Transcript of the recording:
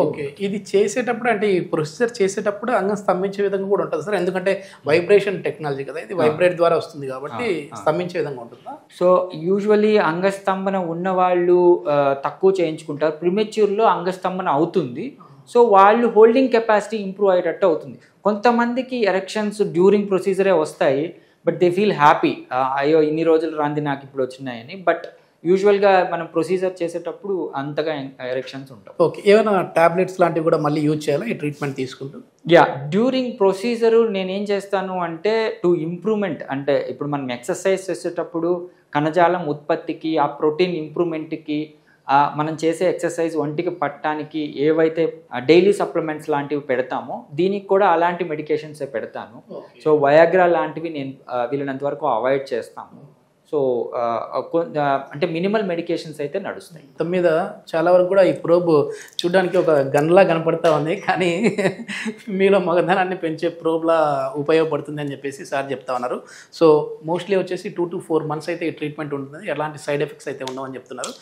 Okay. ఇది చేసేటప్పుడు అంటే ఈ ప్రొసీజర్ చేసేటప్పుడు అంగం స్తంభించే విధంగా కూడా ఉంటుంది సార్? ఎందుకంటే వైబ్రేషన్ టెక్నాలజీ కదా ఇది, వైబ్రేట్ ద్వారా వస్తుంది కాబట్టి స్తంభించే విధంగా ఉంటుందా? సో యూజువల్లీ అంగస్తంభన ఉన్నవాళ్ళు తక్కువ చేయించుకుంటారు. ప్రిమెచ్యూర్లో అంగస్తంభన అవుతుంది. సో వాళ్ళు హోల్డింగ్ కెపాసిటీ ఇంప్రూవ్ అయ్యేటట్టు అవుతుంది. కొంతమందికి ఎరెక్షన్స్ డ్యూరింగ్ ప్రొసీజరే వస్తాయి, బట్ దే ఫీల్ హ్యాపీ, అయ్యో ఇన్ని రోజులు రాంది నాకు ఇప్పుడు వచ్చినాయని. బట్ యూజువల్గా మనం ప్రొసీజర్ చేసేటప్పుడు అంతగా ఎరెక్షన్స్ ఉంటాయి. ఓకే. ఏమైనా టాబ్లెట్స్ లాంటివి కూడా మళ్ళీ యూజ్ చేయాలా ఈ ట్రీట్మెంట్ తీసుకుంటూ? యా, డ్యూరింగ్ ప్రొసీజరు నేనేం చేస్తాను అంటే టు ఇంప్రూవ్మెంట్, అంటే ఇప్పుడు మనం ఎక్సర్సైజ్ చేసేటప్పుడు కణజాలం ఉత్పత్తికి, ఆ ప్రోటీన్ ఇంప్రూవ్మెంట్కి, మనం చేసే ఎక్సర్సైజ్ ఒంటికి పట్టడానికి ఏవైతే డైలీ సప్లిమెంట్స్ లాంటివి పెడతామో దీనికి కూడా అలాంటి మెడికేషన్సే పెడతాను. సో వయాగ్రా లాంటివి నేను వీలైనంత వరకు అవాయిడ్ చేస్తాను. సో అంటే మినిమల్ మెడికేషన్స్ అయితే నడుస్తాయి. మొత్తం మీద చాలా వరకు కూడా ఈ ప్రోబ్ చూడడానికి ఒక గన్లా కనపడతా ఉంది, కానీ మీలో మగధనాన్ని పెంచే ప్రోబ్లా ఉపయోగపడుతుంది అని చెప్పేసి సార్ చెప్తా ఉన్నారు. సో మోస్ట్లీ వచ్చేసి 2 to 4 months అయితే ఈ ట్రీట్మెంట్ ఉంటుంది, ఎలాంటి సైడ్ ఎఫెక్ట్స్ అయితే ఉండవని చెప్తున్నారు.